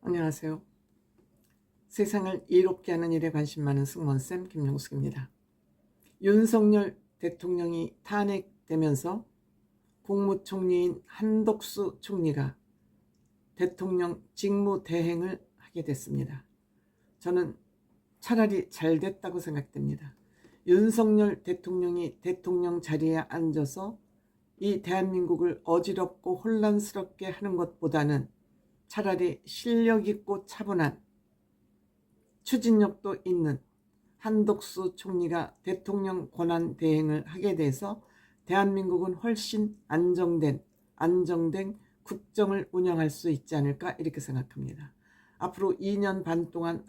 안녕하세요. 세상을 이롭게 하는 일에 관심 많은 승무원쌤 김용숙입니다. 윤석열 대통령이 탄핵되면서 국무총리인 한덕수 총리가 대통령 직무대행을 하게 됐습니다. 저는 차라리 잘 됐다고 생각됩니다. 윤석열 대통령이 대통령 자리에 앉아서 이 대한민국을 어지럽고 혼란스럽게 하는 것보다는 차라리 실력 있고 차분한 추진력도 있는 한덕수 총리가 대통령 권한 대행을 하게 돼서 대한민국은 훨씬 안정된 국정을 운영할 수 있지 않을까 이렇게 생각합니다. 앞으로 2년 반 동안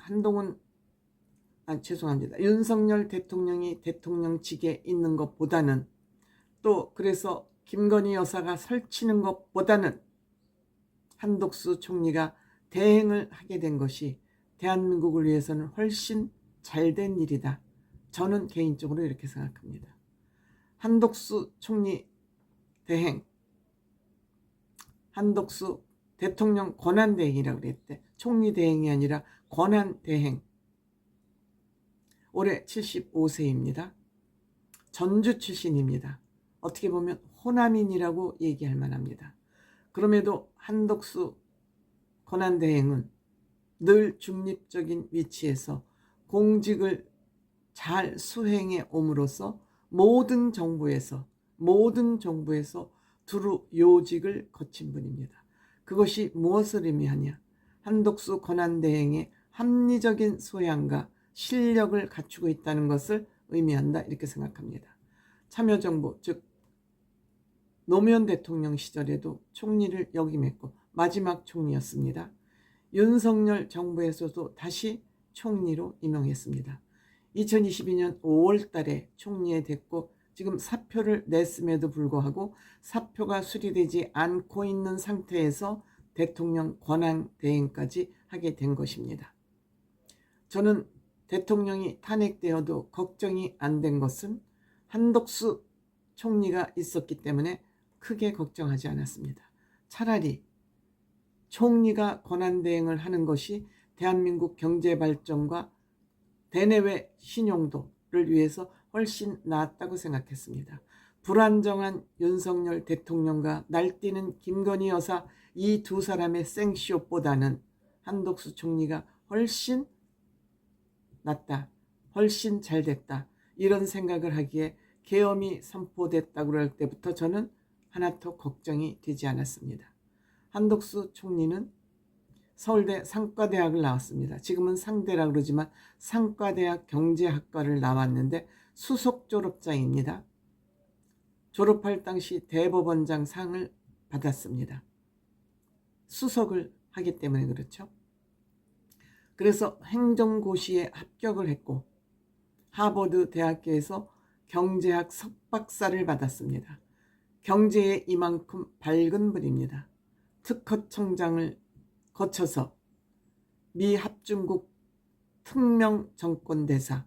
윤석열 대통령이 대통령직에 있는 것보다는 또 그래서 김건희 여사가 설치는 것보다는 한덕수 총리가 대행을 하게 된 것이 대한민국을 위해서는 훨씬 잘된 일이다. 저는 개인적으로 이렇게 생각합니다. 한덕수 총리 대행, 한덕수 대통령 권한 대행이라고 그랬대. 총리 대행이 아니라 권한 대행. 올해 75세입니다. 전주 출신입니다. 어떻게 보면 호남인이라고 얘기할 만합니다. 그럼에도 한덕수 권한대행은 늘 중립적인 위치에서 공직을 잘 수행해 옴으로써 모든 정부에서 두루 요직을 거친 분입니다. 그것이 무엇을 의미하냐? 한덕수 권한대행의 합리적인 소양과 실력을 갖추고 있다는 것을 의미한다 이렇게 생각합니다. 참여정부 즉 노무현 대통령 시절에도 총리를 역임했고 마지막 총리였습니다. 윤석열 정부에서도 다시 총리로 임명했습니다. 2022년 5월 달에 총리에 됐고 지금 사표를 냈음에도 불구하고 사표가 수리되지 않고 있는 상태에서 대통령 권한 대행까지 하게 된 것입니다. 저는 대통령이 탄핵되어도 걱정이 안 된 것은 한덕수 총리가 있었기 때문에 크게 걱정하지 않았습니다. 차라리 총리가 권한대행을 하는 것이 대한민국 경제발전과 대내외 신용도를 위해서 훨씬 낫다고 생각했습니다. 불안정한 윤석열 대통령과 날뛰는 김건희 여사 이 두 사람의 생쇼보다는 한덕수 총리가 훨씬 낫다, 훨씬 잘 됐다 이런 생각을 하기에 계엄이 선포됐다고 할 때부터 저는 하나도 걱정이 되지 않았습니다. 한덕수 총리는 서울대 상과대학을 나왔습니다. 지금은 상대라고 그러지만 상과대학 경제학과를 나왔는데 수석 졸업자입니다. 졸업할 당시 대법원장 상을 받았습니다. 수석을 하기 때문에 그렇죠. 그래서 행정고시에 합격을 했고 하버드 대학교에서 경제학 석박사를 받았습니다. 경제에 이만큼 밝은 분입니다. 특허청장을 거쳐서 미 합중국 특명정권대사,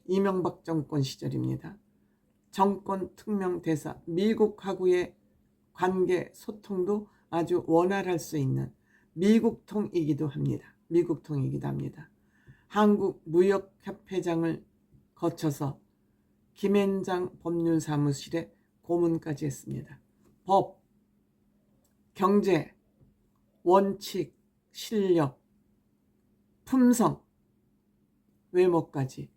이명박 정권 시절입니다. 정권 특명대사, 미국하고의 관계 소통도 아주 원활할 수 있는 미국통이기도 합니다. 한국무역협회장을 거쳐서 김앤장 법률사무실에 고문까지 했습니다. 법, 경제, 원칙, 실력, 품성, 외모까지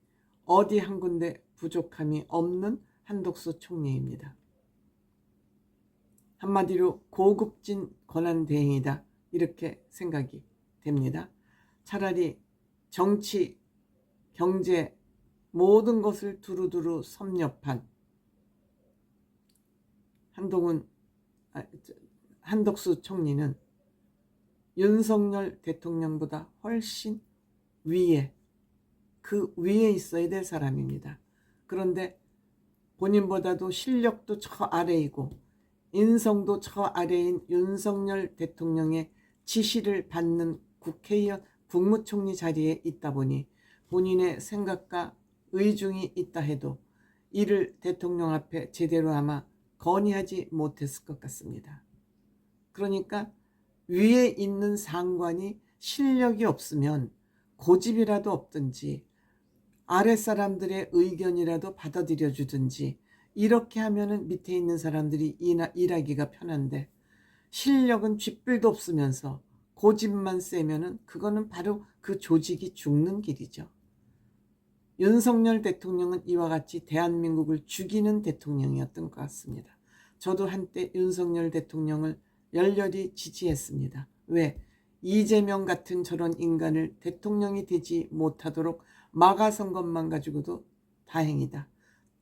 어디 한 군데 부족함이 없는 한덕수 총리입니다. 한마디로 고급진 권한대행이다 이렇게 생각이 됩니다. 차라리 정치, 경제 모든 것을 두루두루 섭렵한 한덕수 총리는 윤석열 대통령보다 훨씬 그 위에 있어야 될 사람입니다. 그런데 본인보다도 실력도 저 아래이고 인성도 저 아래인 윤석열 대통령의 지시를 받는 국회의원, 국무총리 자리에 있다 보니 본인의 생각과 의중이 있다 해도 이를 대통령 앞에 제대로 아마 건의하지 못했을 것 같습니다. 그러니까 위에 있는 상관이 실력이 없으면 고집이라도 없든지 아랫사람들의 의견이라도 받아들여 주든지 이렇게 하면은 밑에 있는 사람들이 일하기가 편한데, 실력은 쥐뿔도 없으면서 고집만 세면은 그거는 바로 그 조직이 죽는 길이죠. 윤석열 대통령은 이와 같이 대한민국을 죽이는 대통령이었던 것 같습니다. 저도 한때 윤석열 대통령을 열렬히 지지했습니다. 왜? 이재명 같은 저런 인간을 대통령이 되지 못하도록 막아선 것만 가지고도 다행이다.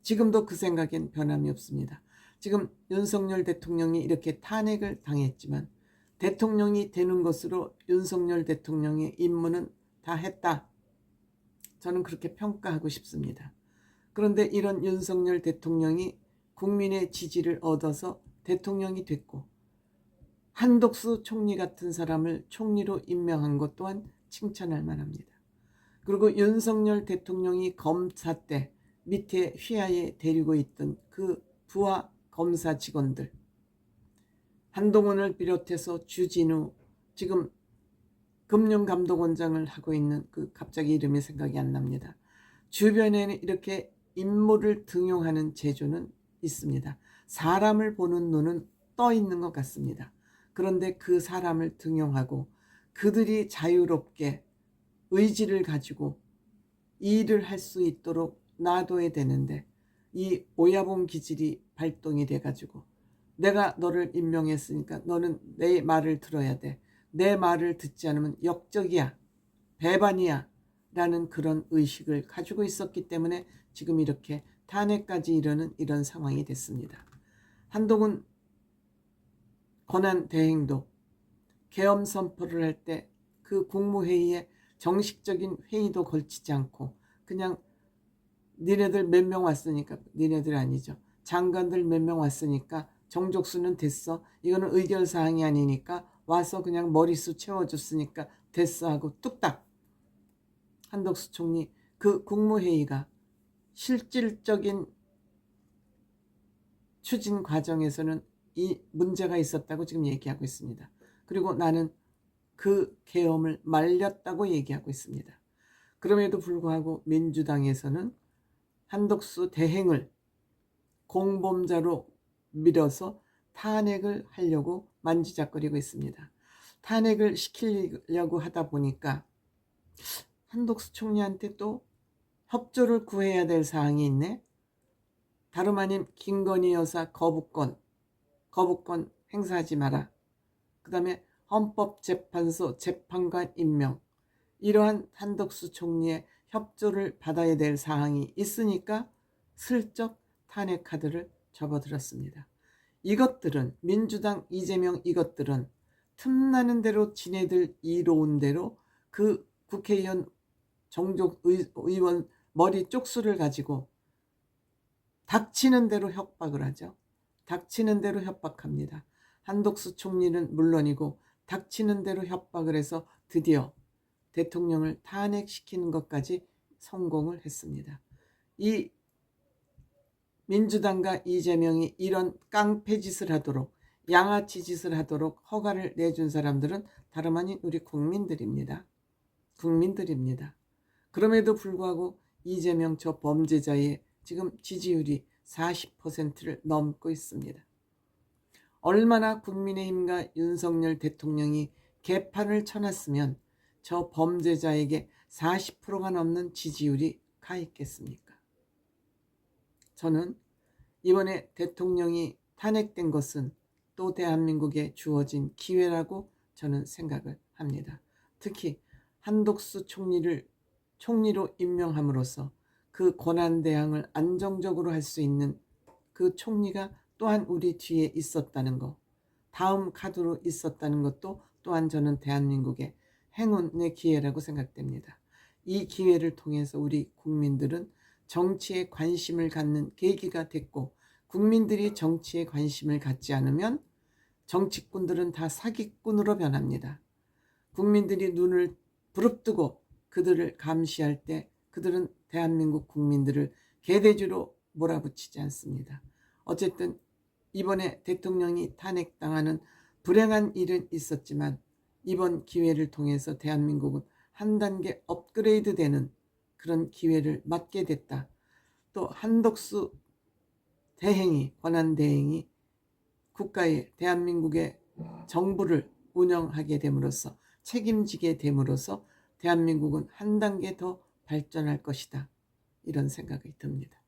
지금도 그 생각엔 변함이 없습니다. 지금 윤석열 대통령이 이렇게 탄핵을 당했지만 대통령이 되는 것으로 윤석열 대통령의 임무는 다 했다. 저는 그렇게 평가하고 싶습니다. 그런데 이런 윤석열 대통령이 국민의 지지를 얻어서 대통령이 됐고, 한덕수 총리 같은 사람을 총리로 임명한 것 또한 칭찬할 만합니다. 그리고 윤석열 대통령이 검사 때 밑에 휘하에 데리고 있던 그 부하 검사 직원들, 한동훈을 비롯해서 주진우, 지금 금융감독원장을 하고 있는 그 갑자기 이름이 생각이 안 납니다. 주변에는 이렇게 인물을 등용하는 제조는 있습니다. 사람을 보는 눈은 떠 있는 것 같습니다. 그런데 그 사람을 등용하고 그들이 자유롭게 의지를 가지고 일을 할 수 있도록 놔둬야 되는데, 이 오야봉 기질이 발동이 돼가지고 내가 너를 임명했으니까 너는 내 말을 들어야 돼. 내 말을 듣지 않으면 역적이야, 배반이야 라는 그런 의식을 가지고 있었기 때문에 지금 이렇게 탄핵까지 이르는 이런 상황이 됐습니다. 한동훈 권한대행도 계엄 선포를 할 때 그 국무회의에 정식적인 회의도 걸치지 않고 그냥 니네들 몇 명 왔으니까, 니네들 아니죠, 장관들 몇 명 왔으니까 정족수는 됐어, 이거는 의결사항이 아니니까 와서 그냥 머리수 채워줬으니까 됐어 하고 뚝딱 한덕수 총리 그 국무회의가 실질적인 추진 과정에서는 이 문제가 있었다고 지금 얘기하고 있습니다. 그리고 나는 그 계엄을 말렸다고 얘기하고 있습니다. 그럼에도 불구하고 민주당에서는 한덕수 대행을 공범자로 밀어서 탄핵을 하려고 만지작거리고 있습니다. 탄핵을 시키려고 하다 보니까 한덕수 총리한테 또 협조를 구해야 될 사항이 있네. 다름 아닌 김건희 여사 거부권 행사하지 마라. 그 다음에 헌법재판소 재판관 임명, 이러한 한덕수 총리의 협조를 받아야 될 사항이 있으니까 슬쩍 탄핵 카드를 접어들었습니다. 이것들은 민주당 이재명 이것들은 틈나는 대로 지네들 이로운 대로 그 국회의원 정족 의원 머리 쪽수를 가지고 닥치는 대로 협박을 하죠. 닥치는 대로 협박합니다. 한덕수 총리는 물론이고 닥치는 대로 협박을 해서 드디어 대통령을 탄핵시키는 것까지 성공을 했습니다. 이 민주당과 이재명이 이런 깡패 짓을 하도록, 양아치 짓을 하도록 허가를 내준 사람들은 다름 아닌 우리 국민들입니다. 그럼에도 불구하고 이재명 저 범죄자의 지금 지지율이 40%를 넘고 있습니다. 얼마나 국민의힘과 윤석열 대통령이 개판을 쳐놨으면 저 범죄자에게 40%가 넘는 지지율이 가 있겠습니까? 저는 이번에 대통령이 탄핵된 것은 또 대한민국에 주어진 기회라고 저는 생각을 합니다. 특히 한덕수 총리를 총리로 임명함으로써 그 권한대항을 안정적으로 할 수 있는 그 총리가 또한 우리 뒤에 있었다는 것, 다음 카드로 있었다는 것도 또한 저는 대한민국의 행운의 기회라고 생각됩니다. 이 기회를 통해서 우리 국민들은 정치에 관심을 갖는 계기가 됐고, 국민들이 정치에 관심을 갖지 않으면 정치꾼들은 다 사기꾼으로 변합니다. 국민들이 눈을 부릅뜨고 그들을 감시할 때 그들은 대한민국 국민들을 개돼지로 몰아붙이지 않습니다. 어쨌든 이번에 대통령이 탄핵당하는 불행한 일은 있었지만 이번 기회를 통해서 대한민국은 한 단계 업그레이드 되는 그런 기회를 맞게 됐다. 또 한덕수 대행이, 권한대행이 국가의 대한민국의 정부를 운영하게 됨으로써, 책임지게 됨으로써 대한민국은 한 단계 더 발전할 것이다. 이런 생각이 듭니다.